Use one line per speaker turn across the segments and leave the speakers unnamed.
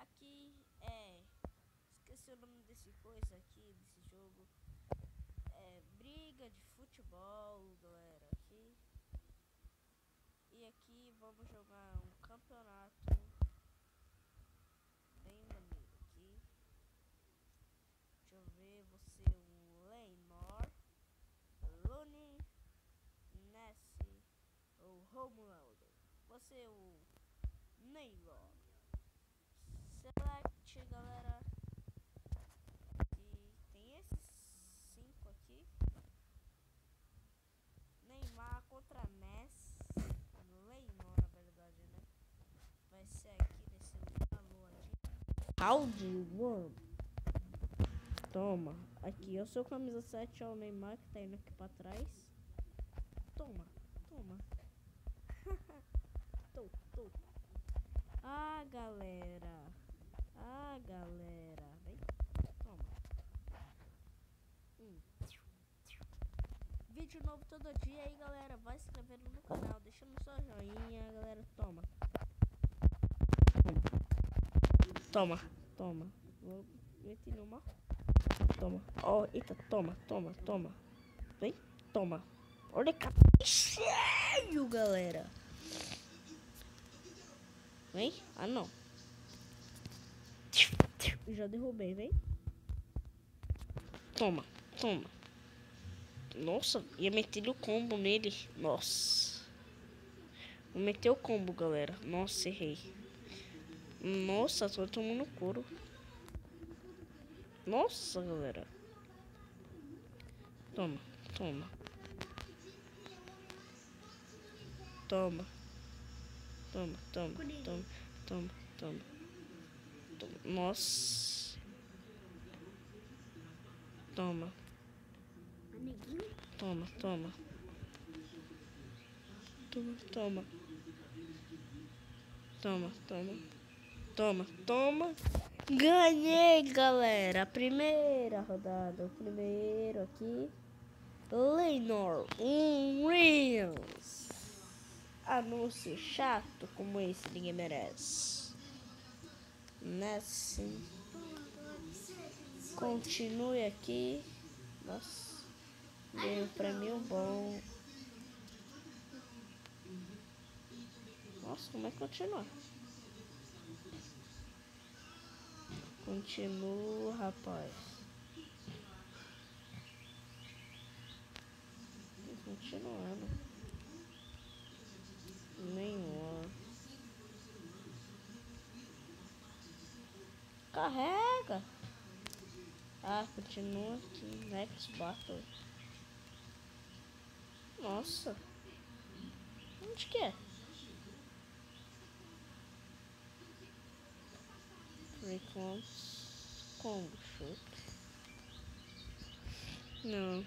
aqui esqueci o nome desse coisa aqui, desse jogo. É briga de futebol, galera, aqui. E aqui vamos jogar um campeonato bem maneiro aqui. Deixa eu ver, você o Neymar, Lune, Messi ou Romualdo. Você o Neymar. Select, galera. E tem esses 5 aqui. Neymar contra Messi. Neymar, na verdade, né? Vai ser aqui nesse valor aqui. Round 1. Toma. Aqui, eu sou camisa 7, é o Neymar que tá indo aqui pra trás. Toma, toma. tô. Ah, galera. Vem. Toma. Vídeo novo todo dia aí, galera. Vai se inscrevendo no canal, deixando seu joinha, galera. Toma. Vou meter numa. Toma. Ó, eita, toma. Vem, toma. Olha que cheio, galera. Vem. Ah, não. Já derrubei, vem. Toma. Nossa, ia meter o combo nele. Nossa. Vou meter o combo, galera. Nossa, errei. Nossa, tô tomando couro. Nossa, galera. Toma. Nossa. Toma. Ganhei, galera. A primeira rodada. O primeiro aqui. Lenor. Reels. Anúncio chato como esse ninguém merece. Nesse. Continue aqui. Nossa. Deu um prêmio bom. Nossa, como é que continua? Continua, rapaz. Continuando. Nenhuma. Carrega. Ah, continua aqui. Next Battle. Nossa. Onde que é? Frequency Combo Shoot. Não.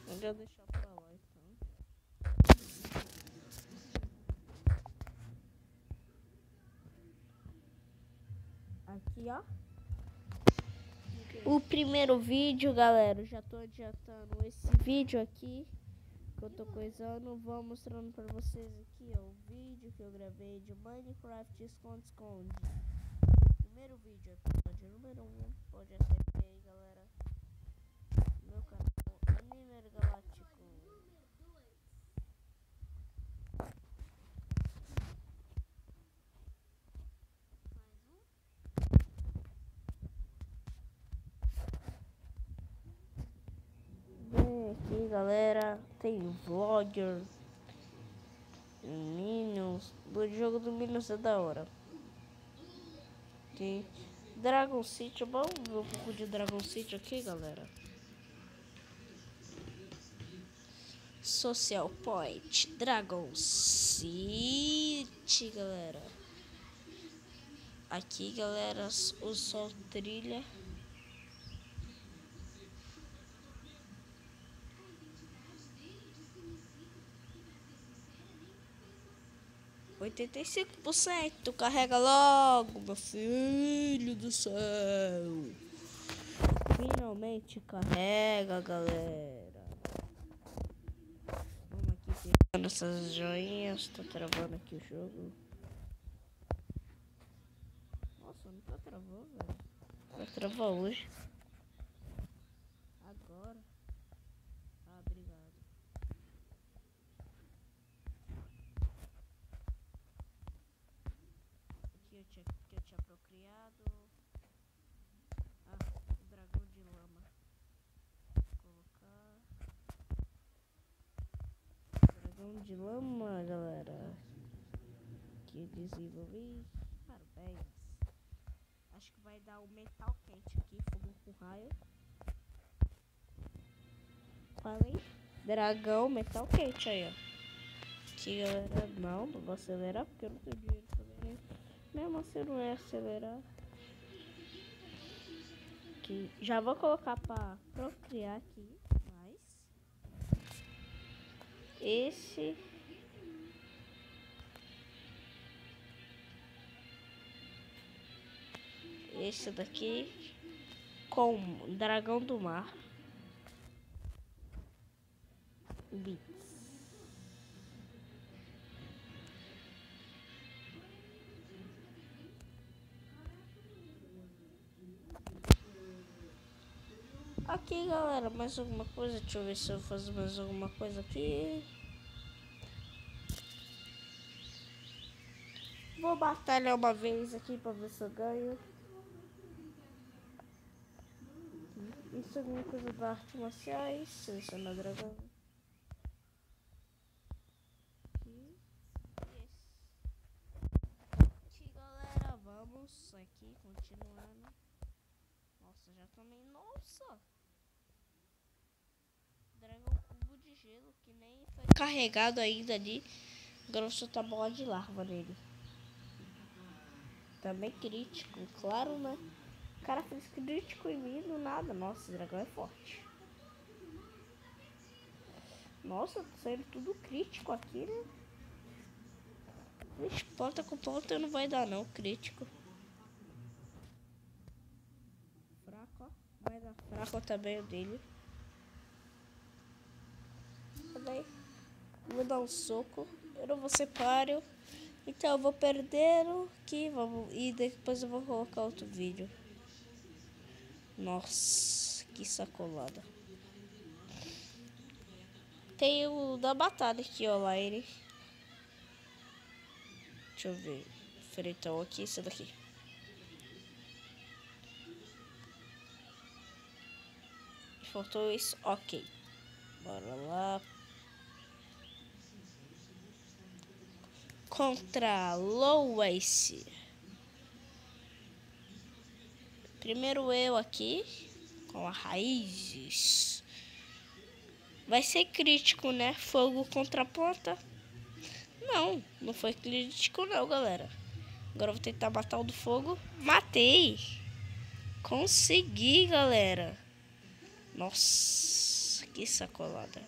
Eu vou deixar pra lá então. Aqui, ó. O primeiro vídeo, galera. Já tô adiantando esse vídeo aqui que eu tô coisando. Vou mostrando pra vocês aqui, ó, o vídeo que eu gravei de Minecraft esconde-esconde. O primeiro vídeo, episódio número 1. Pode até ver aí, galera. Meu canal Animer Galáctico. Aqui, galera, tem vlogger, Minions. Do jogo do Minions é da hora. Tem Dragon City. Vamos ver um pouco de Dragon City aqui, galera. Social Point Dragon City, galera. Aqui, galera, o sol trilha. %. Carrega logo, meu filho do céu. Finalmente carrega, galera. Vamos aqui pegando essas joinhas. Tá travando aqui o jogo. nunca travou, velho. Só travou hoje. Agora. Ah, obrigado. Aqui que eu tinha procriado. Ah, o dragão de lama. Vou colocar. Dragão de lama, galera. Que eu desenvolvi. Parabéns. Acho que vai dar um metal quente aqui. Fogo com raio. Falei. Dragão, metal quente aí, ó. Aqui, galera. Não vou acelerar porque eu não tenho dinheiro pra acelerar. Mesmo assim, não é acelerar. Aqui. Já vou colocar pra procriar aqui. Mas. Esse daqui. Com dragão do mar. Bits. Aqui, galera, mais alguma coisa? Deixa eu ver se eu faço mais alguma coisa aqui. Vou batalhar uma vez aqui pra ver se eu ganho. Isso é alguma coisa da arte marciais. Selecionar dragão. Aqui, galera, vamos aqui, continuando. Nossa, já tomei. Nossa! Dragão cubo de gelo que nem foi carregado ainda ali. Agora vou soltar bola de larva nele. Também crítico, claro, né? O cara fez crítico em mim do nada. Nossa, esse dragão é forte. Nossa, tá saindo tudo crítico aqui, né? Vixe, ponta com ponta não vai dar não, crítico. Fraco, ó. Vai dar fraco também o dele. Também. Vou dar um soco. Eu não vou ser páreo. Então eu vou perder aqui. E depois eu vou colocar outro vídeo. Nossa, que sacolada. Tem o da batalha aqui, ó, lá ele. Deixa eu ver. Fretão aqui, esse daqui. Faltou isso, ok. Bora lá. Contra Lois. Primeiro eu aqui. Com a raízes. Vai ser crítico, né? Fogo contra a ponta. Não, não foi crítico não, galera. Agora eu vou tentar matar o do fogo. Matei. Consegui, galera. Nossa, que sacolada.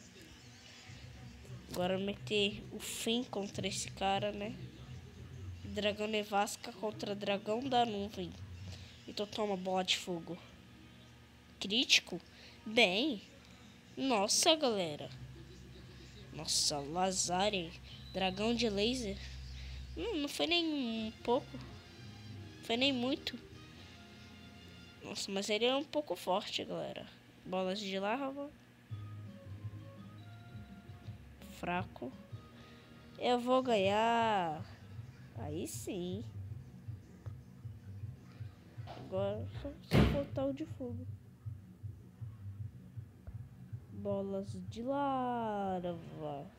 Agora meter o fim contra esse cara, né? Dragão nevasca contra dragão da nuvem. Então toma bola de fogo. Crítico? Bem. Nossa, galera. Nossa, Lazare. Dragão de laser. Não foi nem um pouco. Foi nem muito. Nossa, mas ele é um pouco forte, galera. Bolas de larva. Fraco. Eu vou ganhar. Aí sim. Agora só botar o de fogo. Bolas de larva.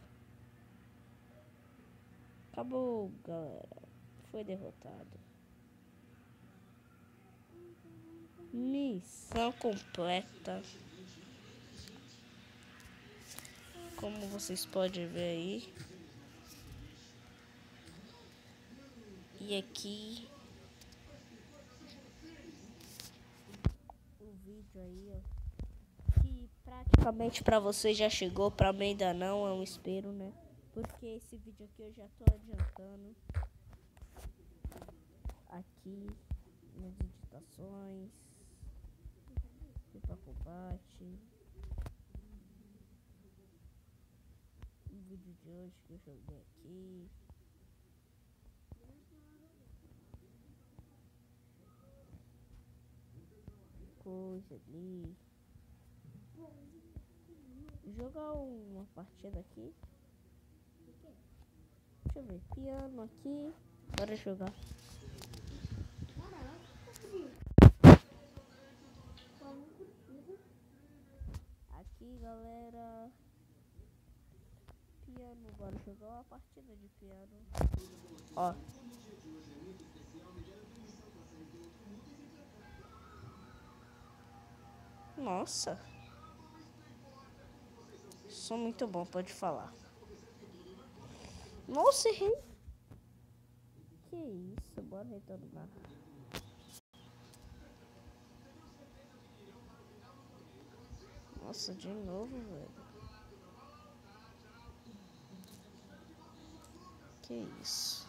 Acabou, galera. Foi derrotado. Missão completa. Como vocês podem ver aí. E aqui o vídeo aí, ó. Que praticamente pra você já chegou, pra mim ainda não, é um espero, né? Porque esse vídeo aqui eu já tô adiantando. Aqui nas editações. Fui pra combate. O vídeo de hoje que eu joguei aqui. coisa ali. Jogar uma partida aqui. Deixa eu ver. Piano aqui. Bora jogar. Aqui, galera. Piano. Bora jogar uma partida de piano. Ó. Nossa. Sou muito bom, pode falar. Nossa, errei. Que isso, bora retornar. Nossa, de novo, velho. Que isso.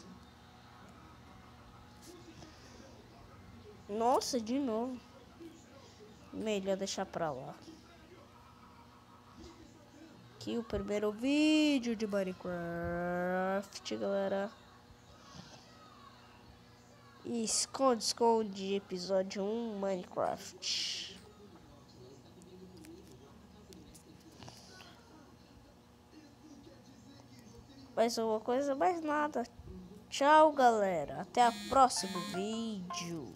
Nossa, de novo. Melhor deixar pra lá. Aqui o primeiro vídeo de Minecraft, galera. E esconde episódio 1 Minecraft. Mais alguma coisa? Mais nada. Tchau, galera. Até o próximo vídeo.